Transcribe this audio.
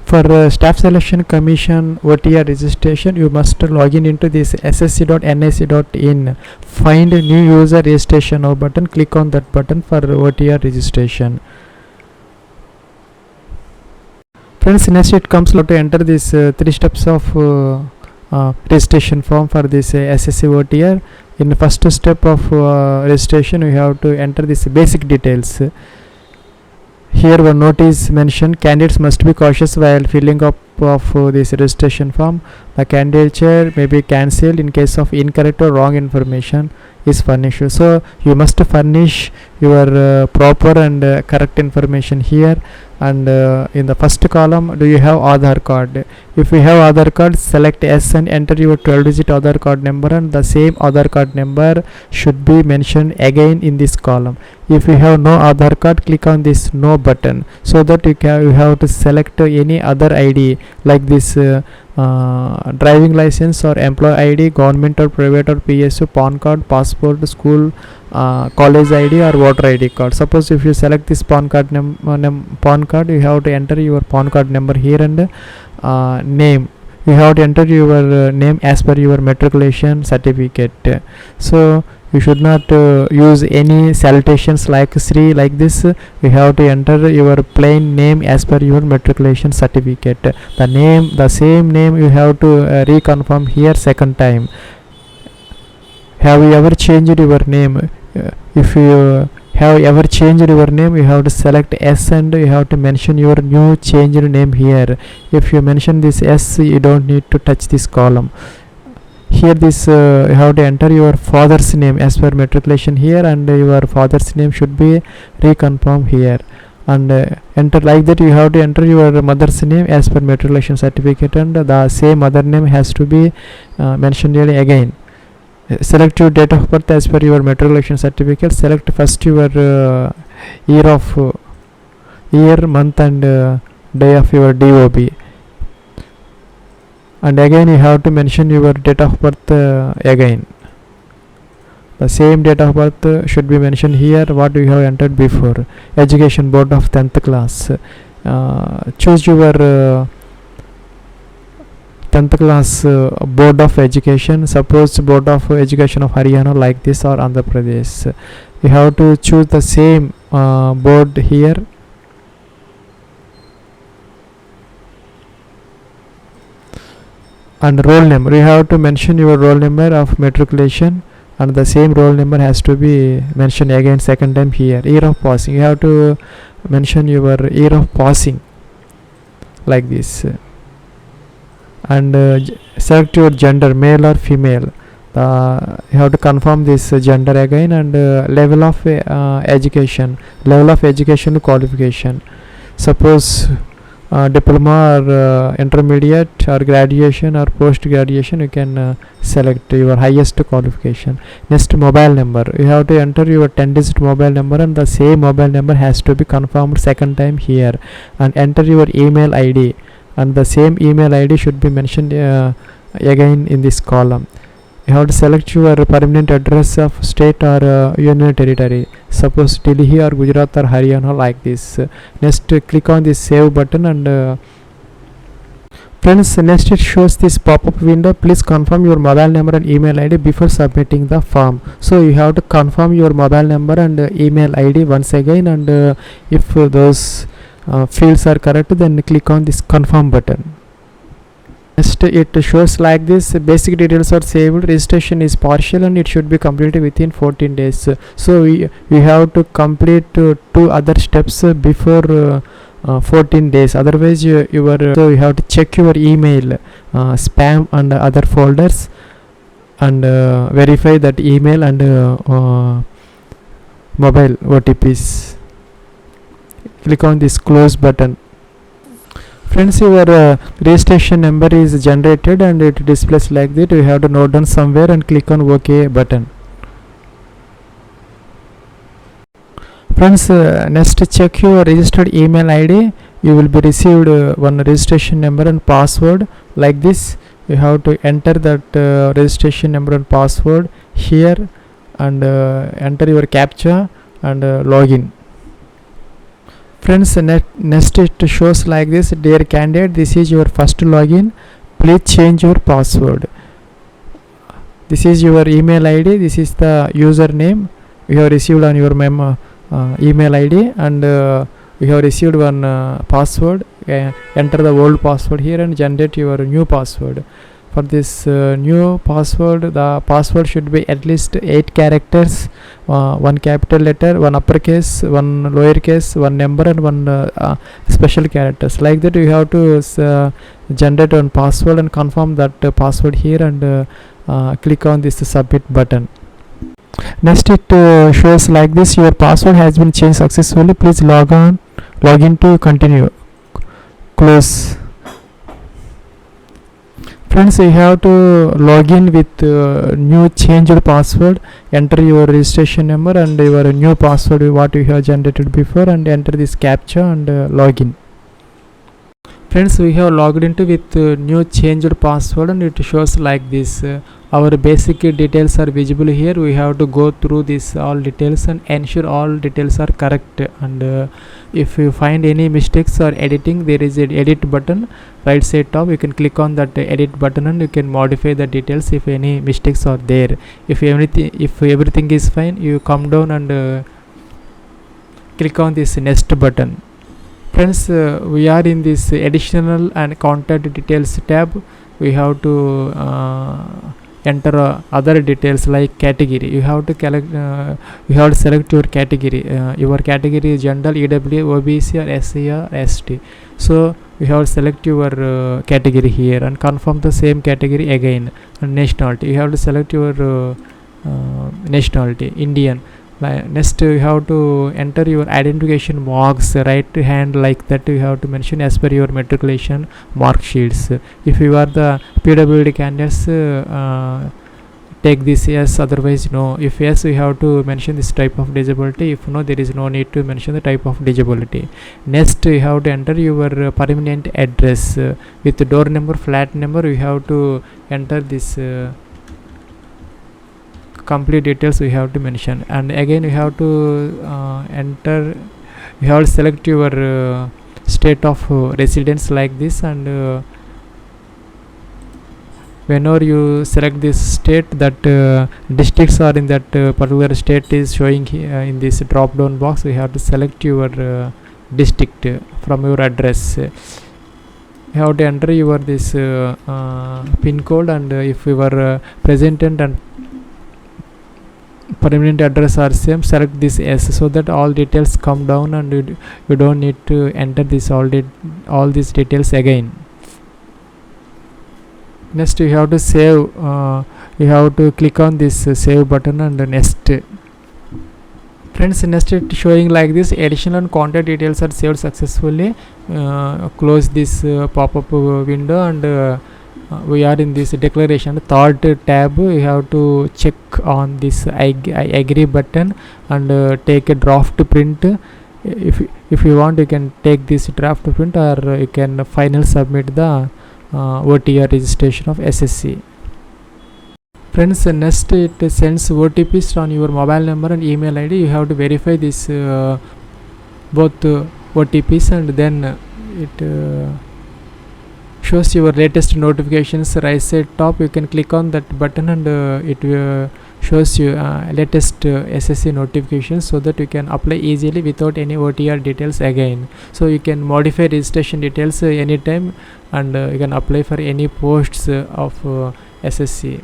For Staff Selection Commission OTR registration, you must log into this ssc.nic.in. Find new user registration now button. Click on that button for OTR registration. Friends, next it comes to enter this 3 steps of registration form for this SSC OTR. In the first step of registration, we have to enter this basic details. Here one note is mentioned: candidates must be cautious while filling up of this registration form. The candidature may be cancelled in case of incorrect or wrong information is furnished. So you must furnish your proper and correct information here. And in the first column, do you have Aadhaar card? If you have Aadhaar card, select yes and enter your 12-digit Aadhaar card number, and the same Aadhaar card number should be mentioned again in this column. If you have no Aadhaar card, click on this no button, so that you have to select any other ID like this driving license or employee ID, government or private or PSU, PAN card, passport, school, college ID or voter ID card. Suppose if you select this PAN card, you have to enter your PAN card number here, and name. You have to enter your name as per your matriculation certificate. So you should not use any salutations like Sri like this. You have to enter your plain name as per your matriculation certificate. The same name you have to reconfirm here second time. Have you ever changed your name? If you have ever changed your name, you have to select S and you have to mention your new changed name here. If you mention this S, you don't need to touch this column. Here this you have to enter your father's name as per matriculation here, and your father's name should be reconfirmed here, and enter like that. You have to enter your mother's name as per matriculation certificate, and the same mother name has to be mentioned here again. Select your date of birth as per your matriculation certificate. Select first your year, month and day of your DOB. And again you have to mention your date of birth again. The same date of birth should be mentioned here what you have entered before. Education board of 10th class. Choose your 10th class board of education. Suppose board of education of Haryana like this or Andhra Pradesh. You have to choose the same board here. And roll number, you have to mention your roll number of matriculation, and the same roll number has to be mentioned again second time here. Year of passing, you have to mention your year of passing like this. And select your gender, male or female. You have to confirm this gender again, and level of education qualification. Suppose diploma or intermediate or graduation or post graduation, you can select your highest qualification. Next, mobile number, you have to enter your 10-digit mobile number, and the same mobile number has to be confirmed second time here. And enter your email ID, and the same email ID should be mentioned again in this column. You have to select your permanent address of state or union territory. Suppose Delhi or Gujarat or Haryana like this. Next, click on this save button, and friends, next it shows this pop-up window. Please confirm your mobile number and email ID before submitting the form. So you have to confirm your mobile number and email ID once again, and if those fields are correct, then click on this confirm button. Next, it shows like this: basic details are saved, registration is partial, and it should be completed within 14 days. So you have to complete 2 other steps before 14 days, otherwise so you have to check your email, spam and other folders, and verify that email and mobile OTPs. Click on this close button. Friends, your registration number is generated and it displays like that. You have to note down somewhere and click on OK button. Friends, next check your registered email ID. You will be received one registration number and password like this. You have to enter that registration number and password here, and enter your captcha and login. Friends, next it shows like this: dear candidate, this is your first login, please change your password. This is your email id, this is the username you have received on your email id, and you have received one password. Enter the old password here and generate your new password. For this new password, the password should be at least 8 characters, one capital letter, one uppercase, one lowercase, one number, and one special characters. Like that, you have to generate one password and confirm that password here, and click on this submit button. Next, it shows like this: your password has been changed successfully, please log in to continue. Close. Friends, you have to log in with new changed password. Enter your registration number and your new password what you have generated before, and enter this captcha and log in. Friends, we have logged into with new changed password, and it shows like this. Our basic details are visible here. We have to go through this all details and ensure all details are correct, and if you find any mistakes or editing, there is an edit button right side top. You can click on that edit button and you can modify the details if any mistakes are there. If everything is fine, you come down and click on this next button. Friends, we are in this additional and contact details tab. We have to enter other details like category. You have to select your category. Your category is general, EW, OBC, or SC or ST. So you have to select your category here and confirm the same category again. And nationality, you have to select your nationality, Indian. Next, you have to enter your identification marks, right hand, like that you have to mention as per your matriculation mark sheets. If you are the PWD candidates, take this yes, otherwise no. If yes, you have to mention this type of disability. If no, there is no need to mention the type of disability. Next, you have to enter your permanent address with door number, flat number. You have to enter this complete details we have to mention, and again you have to you have to select your state of residence like this, and whenever you select this state, that districts are in that particular state is showing in this drop down box. We have to select your district from your address. You have to enter your this pin code, and if your present and permanent address are same, select this S, so that all details come down and you don't need to enter this all these details again. Next, you have to save. You have to click on this save button and next. Friends, next it showing like this: additional and contact details are saved successfully. Close this pop-up window, and we are in this declaration third tab. You have to check on this I agree button and take a draft print. If you want, you can take this draft print, or you can final submit the OTR registration of SSC. Friends, next it sends OTPs on your mobile number and email ID. You have to verify this both OTPs, and then it shows your latest notifications right side top. You can click on that button, and it shows you latest SSC notifications, so that you can apply easily without any OTR details again. So you can modify registration details anytime, and you can apply for any posts of SSC.